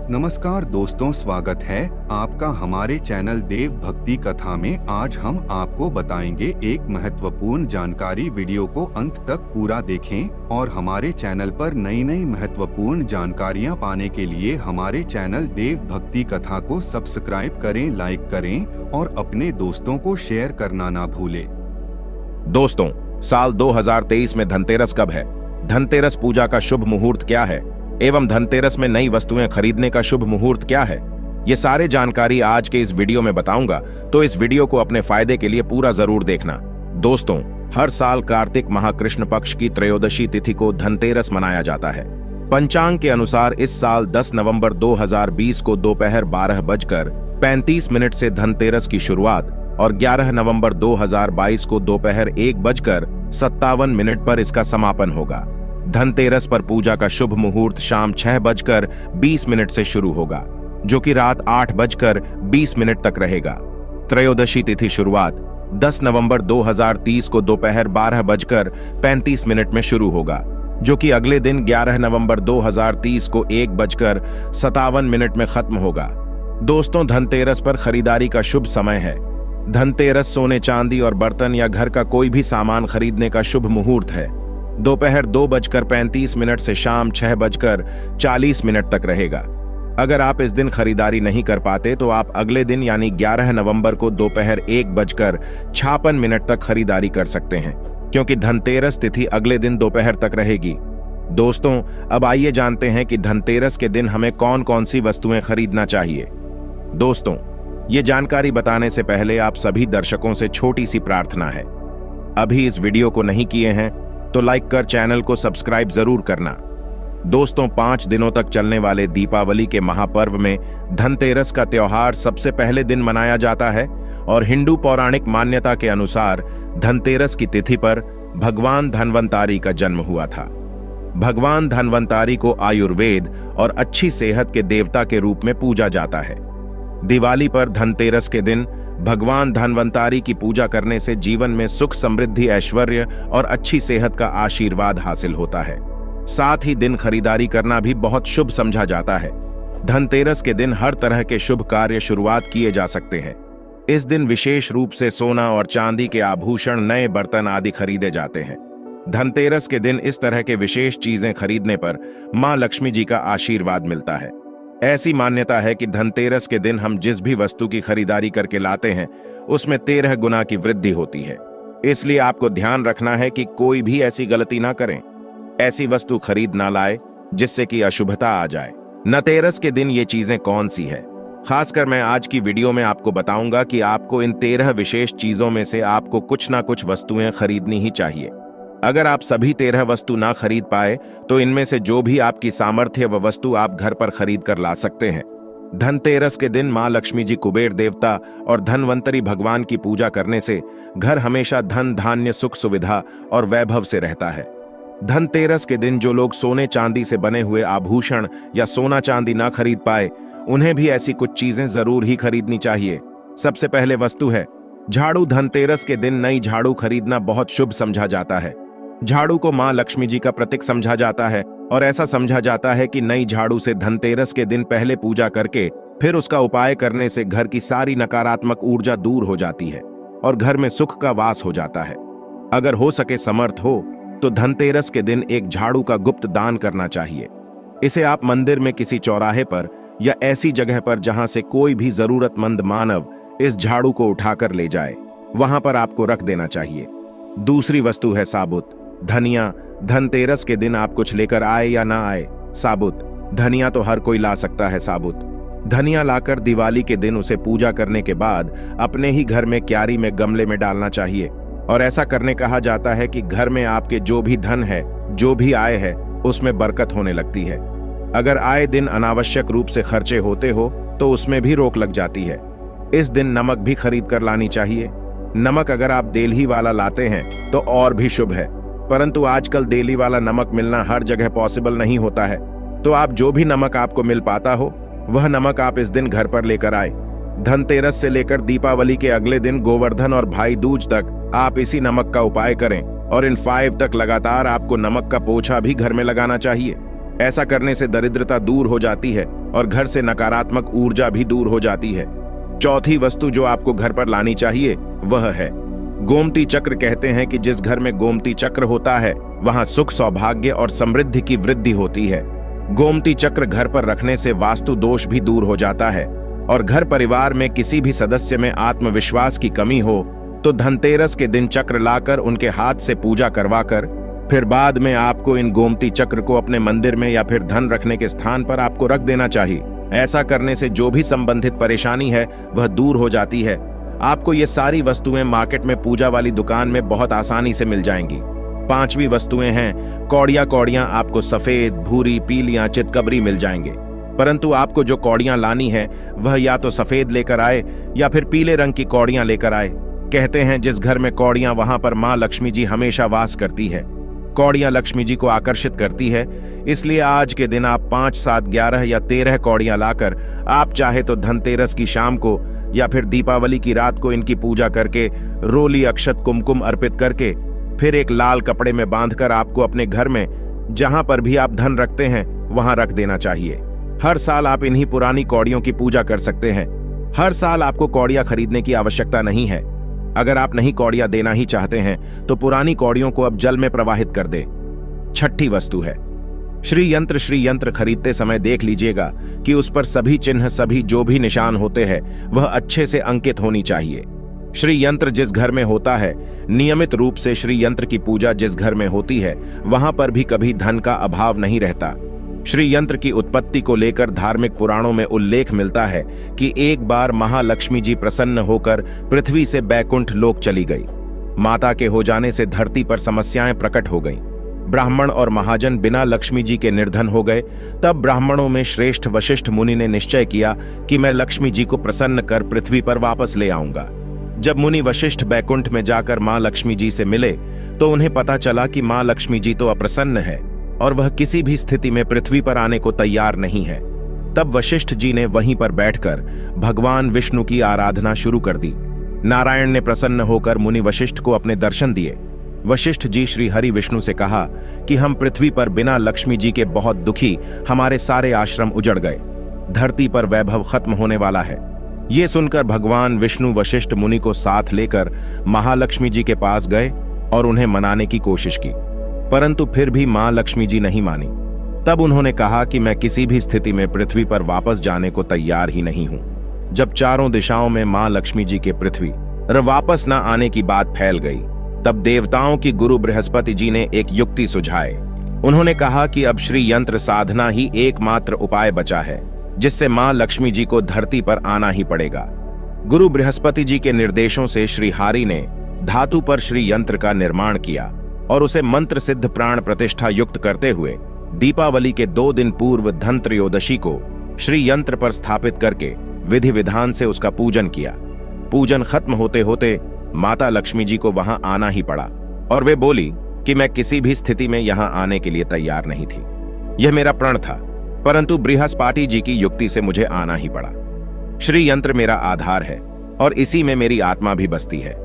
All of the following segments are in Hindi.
नमस्कार दोस्तों, स्वागत है आपका हमारे चैनल देव भक्ति कथा में। आज हम आपको बताएंगे एक महत्वपूर्ण जानकारी। वीडियो को अंत तक पूरा देखें और हमारे चैनल पर नई नई महत्वपूर्ण जानकारियां पाने के लिए हमारे चैनल देव भक्ति कथा को सब्सक्राइब करें, लाइक करें और अपने दोस्तों को शेयर करना ना भूलें। दोस्तों, साल 2023 में धनतेरस कब है? धनतेरस पूजा का शुभ मुहूर्त क्या है एवं धनतेरस में नई वस्तुएं खरीदने का शुभ मुहूर्त क्या है, ये सारे जानकारी आज के इस वीडियो में बताऊंगा, तो इस वीडियो को अपने फायदे के लिए पूरा जरूर देखना। दोस्तों, हर साल कार्तिक माह कृष्ण पक्ष की त्रयोदशी तिथि को धनतेरस मनाया जाता है। पंचांग के अनुसार इस साल 10 नवंबर 2020 को दोपहर 12:35 से धनतेरस की शुरुआत और 11 नवंबर 2022 को दोपहर 1:57 पर इसका समापन होगा। धनतेरस पर पूजा का शुभ मुहूर्त शाम 6:20 से शुरू होगा, जो कि रात 8:20 तक रहेगा। त्रयोदशी तिथि शुरुआत 10 नवंबर 2030 को दोपहर 12:35 में शुरू होगा, जो कि अगले दिन 11 नवंबर 2030 को 1:57 में खत्म होगा। दोस्तों, धनतेरस पर खरीदारी का शुभ समय है। धनतेरस सोने, चांदी और बर्तन या घर का कोई भी सामान खरीदने का शुभ मुहूर्त है। दोपहर 2:35 से शाम 6:40 तक रहेगा। अगर आप इस दिन खरीदारी नहीं कर पाते तो आप अगले दिन यानी 11 नवंबर को दोपहर 1:56 तक खरीदारी कर सकते हैं, क्योंकि धनतेरस तिथि अगले दिन दोपहर तक रहेगी। दोस्तों, अब आइए जानते हैं कि धनतेरस के दिन हमें कौन कौन सी वस्तुएं खरीदना चाहिए। दोस्तों, ये जानकारी बताने से पहले आप सभी दर्शकों से छोटी सी प्रार्थना है। अभी इस वीडियो को नहीं किए हैं तो लाइक कर चैनल को सब्सक्राइब जरूर करना। दोस्तों, 5 दिनों तक चलने वाले दीपावली के महापर्व में धनतेरस का त्योहार सबसे पहले दिन मनाया जाता है और हिंदू पौराणिक मान्यता के अनुसार धनतेरस की तिथि पर भगवान धन्वंतारी का जन्म हुआ था। भगवान धन्वंतारी को आयुर्वेद और अच्छी सेहत के देवता के रूप में पूजा जाता है। दिवाली पर धनतेरस के दिन भगवान धन्वंतारी की पूजा करने से जीवन में सुख, समृद्धि, ऐश्वर्य और अच्छी सेहत का आशीर्वाद हासिल होता है। साथ ही दिन खरीदारी करना भी बहुत शुभ समझा जाता है। धनतेरस के दिन हर तरह के शुभ कार्य शुरुआत किए जा सकते हैं। इस दिन विशेष रूप से सोना और चांदी के आभूषण, नए बर्तन आदि खरीदे जाते हैं। धनतेरस के दिन इस तरह के विशेष चीजें खरीदने पर मां लक्ष्मी जी का आशीर्वाद मिलता है। ऐसी मान्यता है कि धनतेरस के दिन हम जिस भी वस्तु की खरीदारी करके लाते हैं उसमें 13 गुना की वृद्धि होती है। इसलिए आपको ध्यान रखना है कि कोई भी ऐसी गलती ना करें, ऐसी वस्तु खरीद ना लाए जिससे कि अशुभता आ जाए। धनतेरस के दिन ये चीजें कौन सी है, खासकर मैं आज की वीडियो में आपको बताऊंगा कि आपको इन 13 विशेष चीजों में से आपको कुछ ना कुछ वस्तुएं खरीदनी ही चाहिए। अगर आप सभी 13 वस्तु ना खरीद पाए तो इनमें से जो भी आपकी सामर्थ्य व वस्तु आप घर पर खरीद कर ला सकते हैं। धनतेरस के दिन मां लक्ष्मी जी, कुबेर देवता और धन्वंतरी भगवान की पूजा करने से घर हमेशा धन, धान्य, सुख, सुविधा और वैभव से रहता है। धनतेरस के दिन जो लोग सोने चांदी से बने हुए आभूषण या सोना चांदी ना खरीद पाए, उन्हें भी ऐसी कुछ चीजें जरूर ही खरीदनी चाहिए। सबसे पहले वस्तु है झाड़ू। धनतेरस के दिन नई झाड़ू खरीदना बहुत शुभ समझा जाता है। झाड़ू को मां लक्ष्मी जी का प्रतीक समझा जाता है और ऐसा समझा जाता है कि नई झाड़ू से धनतेरस के दिन पहले पूजा करके फिर उसका उपाय करने से घर की सारी नकारात्मक ऊर्जा दूर हो जाती है और घर में सुख का वास हो जाता है। अगर हो सके, समर्थ हो तो धनतेरस के दिन एक झाड़ू का गुप्त दान करना चाहिए। इसे आप मंदिर में किसी चौराहे पर या ऐसी जगह पर जहां से कोई भी जरूरतमंद मानव इस झाड़ू को उठाकर ले जाए, वहां पर आपको रख देना चाहिए। दूसरी वस्तु है साबुत धनिया। धनतेरस के दिन आप कुछ लेकर आए या ना आए, साबुत धनिया तो हर कोई ला सकता है। साबुत धनिया लाकर दिवाली के दिन उसे पूजा करने के बाद अपने ही घर में क्यारी में, गमले में डालना चाहिए। और ऐसा करने कहा जाता है कि घर में आपके जो भी धन है, जो भी आय है, उसमें बरकत होने लगती है। अगर आए दिन अनावश्यक रूप से खर्चे होते हो तो उसमें भी रोक लग जाती है। इस दिन नमक भी खरीद कर लानी चाहिए। नमक अगर आप देलही वाला लाते हैं तो और भी शुभ है, परंतु आजकल देली वाला नमक मिलना हर जगह पॉसिबल नहीं होता है। तो आप जो भी नमक आपको मिल पाता हो वह नमक आप इस दिन घर पर लेकर आए। धनतेरस से लेकर दीपावली के अगले दिन गोवर्धन और भाई दूज तक आप इसी नमक का उपाय करें और इन 5 तक लगातार आपको नमक का पोछा भी घर में लगाना चाहिए। ऐसा करने से दरिद्रता दूर हो जाती है और घर से नकारात्मक ऊर्जा भी दूर हो जाती है। चौथी वस्तु जो आपको घर पर लानी चाहिए वह है गोमती चक्र। कहते हैं कि जिस घर में गोमती चक्र होता है वहां सुख, सौभाग्य और समृद्धि की वृद्धि होती है। गोमती चक्र घर पर रखने से वास्तु दोष भी दूर हो जाता है और घर परिवार में किसी भी सदस्य में आत्मविश्वास की कमी हो तो धनतेरस के दिन चक्र लाकर उनके हाथ से पूजा करवाकर फिर बाद में आपको इन गोमती चक्र को अपने मंदिर में या फिर धन रखने के स्थान पर आपको रख देना चाहिए। ऐसा करने से जो भी संबंधित परेशानी है वह दूर हो जाती है। आपको ये सारी वस्तुएं मार्केट में पूजा वाली दुकान में बहुत आसानी से मिल जाएंगी। पांचवी वस्तुएं हैं कौड़ियां। कौड़ियां आपको सफेद, भूरी, पीलियां, चितकबरी मिल जाएंगे, परंतु आपको जो कौड़ियां लानी है वह या तो सफेद लेकर आए या फिर पीले रंग की कौड़ियां लेकर आए। कहते हैं जिस घर में कौड़ियां वहां पर मां लक्ष्मी जी हमेशा वास करती है। कौड़ियां लक्ष्मी जी को आकर्षित करती है, इसलिए आज के दिन आप 5, 7, 11 या 13 कौड़ियां लाकर आप चाहे तो धनतेरस की शाम को या फिर दीपावली की रात को इनकी पूजा करके रोली, अक्षत, कुमकुम अर्पित करके फिर एक लाल कपड़े में बांधकर आपको अपने घर में जहां पर भी आप धन रखते हैं वहां रख देना चाहिए। हर साल आप इन्हीं पुरानी कौड़ियों की पूजा कर सकते हैं। हर साल आपको कौड़ियां खरीदने की आवश्यकता नहीं है। अगर आप नहीं कौड़ियां देना ही चाहते हैं तो पुरानी कौड़ियों को अब जल में प्रवाहित कर दे। छठी वस्तु है श्री यंत्र। श्री यंत्र खरीदते समय देख लीजिएगा कि उस पर सभी चिन्ह, सभी जो भी निशान होते हैं वह अच्छे से अंकित होनी चाहिए। श्री यंत्र जिस घर में होता है, नियमित रूप से श्री यंत्र की पूजा जिस घर में होती है वहां पर भी कभी धन का अभाव नहीं रहता। श्री यंत्र की उत्पत्ति को लेकर धार्मिक पुराणों में उल्लेख मिलता है कि एक बार महालक्ष्मी जी प्रसन्न होकर पृथ्वी से बैकुंठ लोक चली गई। माता के हो जाने से धरती पर समस्याएं प्रकट हो गईं। ब्राह्मण और महाजन बिना लक्ष्मी जी के निर्धन हो गए। तब ब्राह्मणों में श्रेष्ठ वशिष्ठ मुनि ने निश्चय किया कि मैं लक्ष्मी जी को प्रसन्न कर पृथ्वी पर वापस ले आऊंगा। जब मुनि वशिष्ठ बैकुंठ में जाकर मां लक्ष्मी जी से मिले तो उन्हें पता चला कि मां लक्ष्मी जी तो अप्रसन्न है और वह किसी भी स्थिति में पृथ्वी पर आने को तैयार नहीं है। तब वशिष्ठ जी ने वहीं पर बैठकर भगवान विष्णु की आराधना शुरू कर दी। नारायण ने प्रसन्न होकर मुनि वशिष्ठ को अपने दर्शन दिए। वशिष्ठ जी श्री हरि विष्णु से कहा कि हम पृथ्वी पर बिना लक्ष्मी जी के बहुत दुखी, हमारे सारे आश्रम उजड़ गए, धरती पर वैभव खत्म होने वाला है। ये सुनकर भगवान विष्णु वशिष्ठ मुनि को साथ लेकर महालक्ष्मी जी के पास गए और उन्हें मनाने की कोशिश की, परंतु फिर भी मां लक्ष्मी जी नहीं मानी। तब उन्होंने कहा कि मैं किसी भी स्थिति में पृथ्वी पर वापस जाने को तैयार ही नहीं हूं। जब चारों दिशाओं में मां लक्ष्मी जी के पृथ्वी वापस न आने की बात फैल गई, तब देवताओं की गुरु बृहस्पति जी ने एक युक्ति सुझाई। उन्होंने कहा कि अब श्री यंत्र साधना ही एकमात्र उपाय बचा है जिससे मां लक्ष्मी जी को धरती पर आना ही पड़ेगा। गुरु बृहस्पति जी के निर्देशों से श्री हरि ने धातु पर श्री यंत्र का निर्माण किया और उसे मंत्र सिद्ध प्राण प्रतिष्ठा युक्त करते हुए दीपावली के 2 दिन पूर्व धन त्रयोदशी को श्री यंत्र पर स्थापित करके विधि विधान से उसका पूजन किया। पूजन खत्म होते होते माता लक्ष्मी जी को वहां आना ही पड़ा और वे बोली कि मैं किसी भी स्थिति में यहां आने के लिए तैयार नहीं थी। यह मेरा प्रण था, परंतु बृहस्पति जी की युक्ति से मुझे आना ही पड़ा। श्री यंत्र मेरा आधार है और इसी में मेरी आत्मा भी बसती है।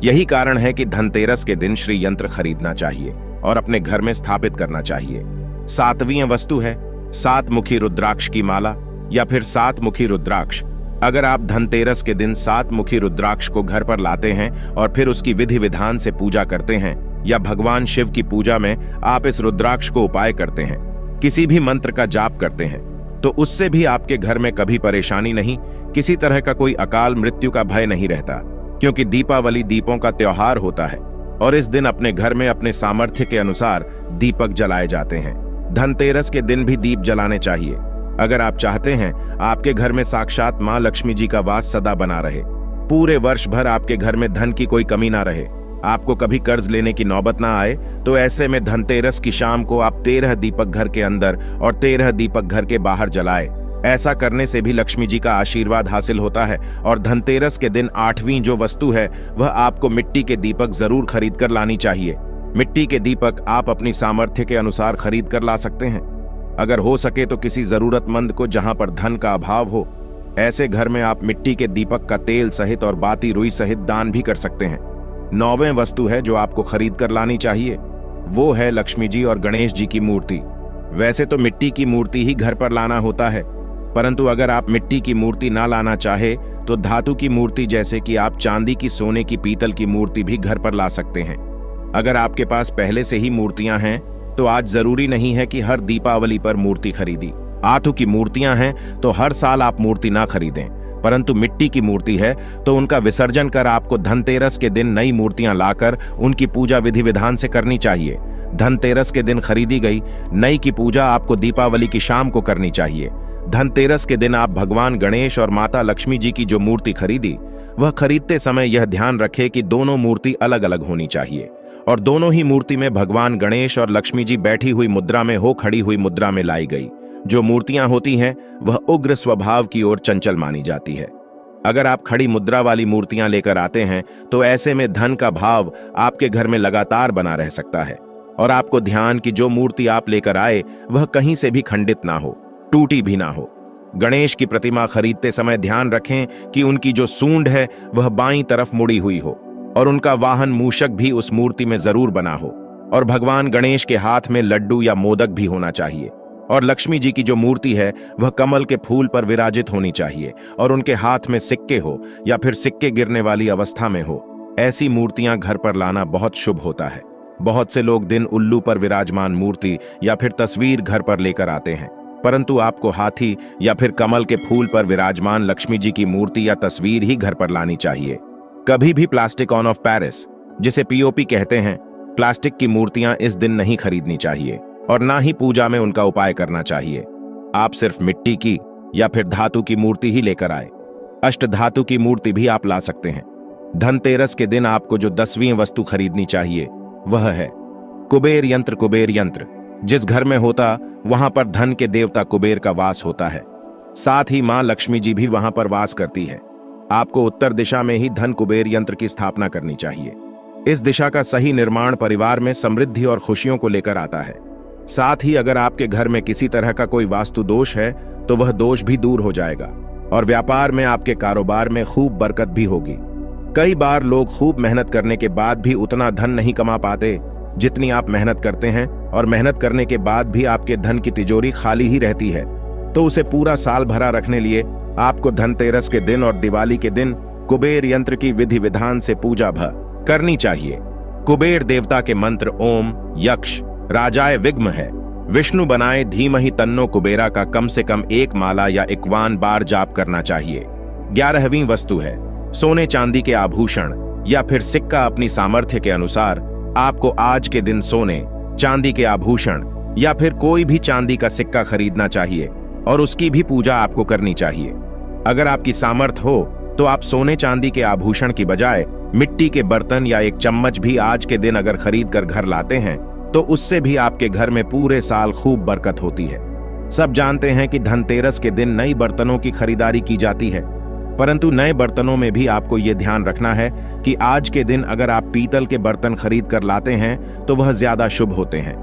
यही कारण है कि धनतेरस के दिन श्री यंत्र खरीदना चाहिए और अपने घर में स्थापित करना चाहिए। 7वीं वस्तु है 7 मुखी रुद्राक्ष की माला या फिर 7 मुखी रुद्राक्ष। अगर आप धनतेरस के दिन 7 मुखी रुद्राक्ष को घर पर लाते हैं और फिर उसकी विधि विधान से पूजा करते हैं या भगवान शिव की पूजा में आप इस रुद्राक्ष को उपाय करते हैं, किसी भी मंत्र का जाप करते हैं, तो उससे भी आपके घर में कभी परेशानी नहीं, किसी तरह का कोई अकाल मृत्यु का भय नहीं रहता। क्योंकि दीपावली दीपों का त्योहार होता है और इस दिन अपने घर में अपने सामर्थ्य के अनुसार दीपक जलाए जाते हैं। धनतेरस के दिन भी दीप जलाने चाहिए। अगर आप चाहते हैं आपके घर में साक्षात मां लक्ष्मी जी का वास सदा बना रहे, पूरे वर्ष भर आपके घर में धन की कोई कमी ना रहे, आपको कभी कर्ज लेने की नौबत ना आए, तो ऐसे में धनतेरस की शाम को आप 13 दीपक घर के अंदर और 13 दीपक घर के बाहर जलाए। ऐसा करने से भी लक्ष्मी जी का आशीर्वाद हासिल होता है। और धनतेरस के दिन 8वीं जो वस्तु है वह आपको मिट्टी के दीपक जरूर खरीद कर लानी चाहिए। मिट्टी के दीपक आप अपनी सामर्थ्य के अनुसार खरीद कर ला सकते हैं। अगर हो सके तो किसी जरूरतमंद को जहां पर धन का अभाव हो, ऐसे घर में आप मिट्टी के दीपक का तेल सहित और बाती रुई सहित दान भी कर सकते हैं। 9वें वस्तु है जो आपको खरीद कर लानी चाहिए, वो है लक्ष्मी जी और गणेश जी की मूर्ति। वैसे तो मिट्टी की मूर्ति ही घर पर लाना होता है, परंतु अगर आप मिट्टी की मूर्ति ना लाना चाहे तो धातु की मूर्ति जैसे कि आप चांदी की, सोने की, पीतल की मूर्ति भी घर पर ला सकते हैं। अगर आपके पास पहले से ही मूर्तियां हैं तो आज जरूरी नहीं है कि हर दीपावली पर मूर्ति खरीदी। धातु की मूर्तियां हैं तो हर साल आप मूर्ति ना खरीदें, परंतु मिट्टी की मूर्ति है तो उनका विसर्जन कर आपको धनतेरस के दिन नई मूर्तियां लाकर उनकी पूजा विधि विधान से करनी चाहिए। धनतेरस के दिन खरीदी गई नई की पूजा आपको दीपावली की शाम को करनी चाहिए। धनतेरस के दिन आप भगवान गणेश और माता लक्ष्मी जी की जो मूर्ति खरीदी, वह खरीदते समय यह ध्यान रखें कि दोनों मूर्ति अलग अलग होनी चाहिए और दोनों ही मूर्ति में भगवान गणेश और लक्ष्मी जी बैठी हुई मुद्रा में हो, खड़ी हुई मुद्रा में लाई गई। जो मूर्तियां होती हैं वह उग्र स्वभाव की ओर चंचल मानी जाती है। अगर आप खड़ी मुद्रा वाली मूर्तियां लेकर आते हैं तो ऐसे में धन का भाव आपके घर में लगातार बना रह सकता है और आपको ध्यान कि जो मूर्ति आप लेकर आए वह कहीं से भी खंडित ना हो, टूटी भी ना हो। गणेश की प्रतिमा खरीदते समय ध्यान रखें कि उनकी जो सूंड है वह बाईं तरफ मुड़ी हुई हो और उनका वाहन मूषक भी उस मूर्ति में जरूर बना हो और भगवान गणेश के हाथ में लड्डू या मोदक भी होना चाहिए और लक्ष्मी जी की जो मूर्ति है वह कमल के फूल पर विराजित होनी चाहिए और उनके हाथ में सिक्के हो या फिर सिक्के गिरने वाली अवस्था में हो। ऐसी मूर्तियां घर पर लाना बहुत शुभ होता है। बहुत से लोग दिन उल्लू पर विराजमान मूर्ति या फिर तस्वीर घर पर लेकर आते हैं, परंतु आपको हाथी या फिर कमल के फूल पर विराजमान लक्ष्मी जी की मूर्ति या तस्वीर ही घर पर लानी चाहिए। कभी भी प्लास्टिक ऑन ऑफ पेरिस, जिसे पीओपी कहते हैं, प्लास्टिक की मूर्तियां इस दिन नहीं खरीदनी चाहिए और ना ही पूजा में उनका उपाय करना चाहिए। आप सिर्फ मिट्टी की या फिर धातु की मूर्ति ही लेकर आए। अष्ट धातु की मूर्ति भी आप ला सकते हैं। धनतेरस के दिन आपको जो 10वीं वस्तु खरीदनी चाहिए वह है कुबेर यंत्र। कुबेर यंत्र जिस घर में होता वहां पर धन के देवता कुबेर का वास होता है, साथ ही मां लक्ष्मी जी भी वहां पर वास करती है। आपको उत्तर दिशा में ही धन कुबेर यंत्र की स्थापना करनी चाहिए। इस दिशा का सही निर्माण परिवार में समृद्धि और खुशियों को लेकर आता है। साथ ही अगर आपके घर में किसी तरह का कोई वास्तु दोष है तो वह दोष भी दूर हो जाएगा और व्यापार में, आपके कारोबार में खूब बरकत भी होगी। कई बार लोग खूब मेहनत करने के बाद भी उतना धन नहीं कमा पाते जितनी आप मेहनत करते हैं और मेहनत करने के बाद भी आपके धन की तिजोरी खाली ही रहती है, तो उसे पूरा साल भरा रखने लिए आपको धनतेरस के दिन और दिवाली के दिन कुबेर यंत्र की विधि विधान से पूजा करनी चाहिए। कुबेर देवता के मंत्र ओम यक्ष राजाय विघ्न है, विष्णु बनाए धीमहि तन्नो कुबेरा का कम से कम 1 माला या 51 बार जाप करना चाहिए। 11वीं वस्तु है सोने चांदी के आभूषण या फिर सिक्का। अपनी सामर्थ्य के अनुसार आपको आज के दिन सोने चांदी के आभूषण या फिर कोई भी चांदी का सिक्का खरीदना चाहिए और उसकी भी पूजा आपको करनी चाहिए। अगर आपकी सामर्थ्य हो तो आप सोने चांदी के आभूषण की बजाय मिट्टी के बर्तन या एक चम्मच भी आज के दिन अगर खरीद कर घर लाते हैं तो उससे भी आपके घर में पूरे साल खूब बरकत होती है। सब जानते हैं कि धनतेरस के दिन नई बर्तनों की खरीदारी की जाती है, परंतु नए बर्तनों में भी आपको ये ध्यान रखना है कि आज के दिन अगर आप पीतल के बर्तन खरीद कर लाते हैं तो वह ज्यादा शुभ होते हैं।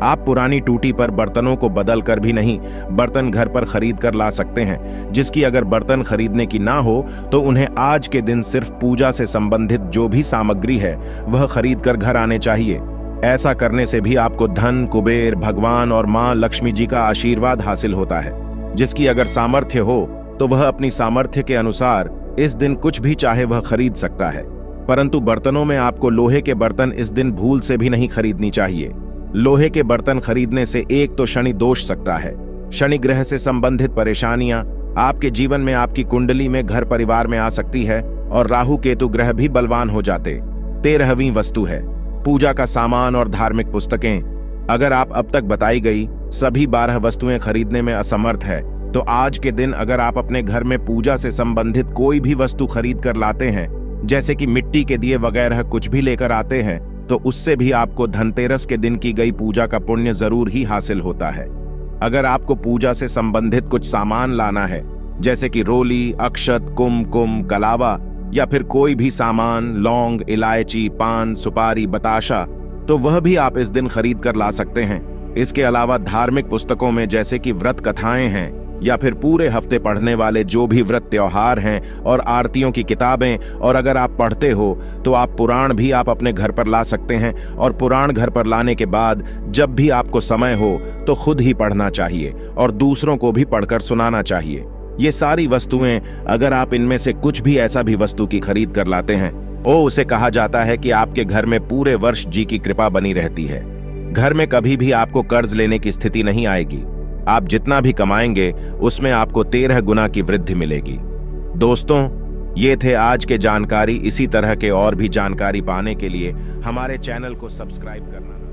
आप पुरानी टूटी पर बर्तनों को बदल कर भी नहीं, बर्तन घर पर खरीद कर ला सकते हैं। जिसकी अगर बर्तन खरीदने की ना हो तो उन्हें आज के दिन सिर्फ पूजा से संबंधित जो भी सामग्री है वह खरीद कर घर आने चाहिए। ऐसा करने से भी आपको धन, कुबेर, भगवान और मां लक्ष्मी जी का आशीर्वाद हासिल होता है। जिसकी अगर सामर्थ्य हो तो वह अपनी सामर्थ्य के अनुसार इस दिन कुछ भी चाहे वह खरीद सकता है, परंतु बर्तनों में आपको लोहे के बर्तन इस दिन भूल से भी नहीं खरीदनी चाहिए। लोहे के बर्तन खरीदने से एक तो शनि दोष सकता है, शनि ग्रह से संबंधित परेशानियां आपके जीवन में, आपकी कुंडली में, घर परिवार में आ सकती है और राहु केतु ग्रह भी बलवान हो जाते। 13वीं वस्तु है पूजा का सामान और धार्मिक पुस्तकें। अगर आप अब तक बताई गई सभी 12 वस्तुएं खरीदने में असमर्थ है तो आज के दिन अगर आप अपने घर में पूजा से संबंधित कोई भी वस्तु खरीद कर लाते हैं, जैसे कि मिट्टी के दिए वगैरह कुछ भी लेकर आते हैं, तो उससे भी आपको धनतेरस के दिन की गई पूजा का पुण्य जरूर ही हासिल होता है। अगर आपको पूजा से संबंधित कुछ सामान लाना है, जैसे कि रोली, अक्षत, कुमकुम, कलावा या फिर कोई भी सामान, लौंग, इलायची, पान, सुपारी, बताशा, तो वह भी आप इस दिन खरीद कर ला सकते हैं। इसके अलावा धार्मिक पुस्तकों में जैसे कि व्रत कथाएं हैं या फिर पूरे हफ्ते पढ़ने वाले जो भी व्रत त्योहार हैं और आरतियों की किताबें, और अगर आप पढ़ते हो तो आप पुराण भी आप अपने घर पर ला सकते हैं। और पुराण घर पर लाने के बाद जब भी आपको समय हो तो खुद ही पढ़ना चाहिए और दूसरों को भी पढ़कर सुनाना चाहिए। ये सारी वस्तुएं, अगर आप इनमें से कुछ भी ऐसा भी वस्तु की खरीद कर लाते हैं, उसे कहा जाता है कि आपके घर में पूरे वर्ष जी की कृपा बनी रहती है। घर में कभी भी आपको कर्ज लेने की स्थिति नहीं आएगी। आप जितना भी कमाएंगे उसमें आपको 13 गुना की वृद्धि मिलेगी। दोस्तों, ये थे आज के जानकारी। इसी तरह के और भी जानकारी पाने के लिए हमारे चैनल को सब्सक्राइब करना।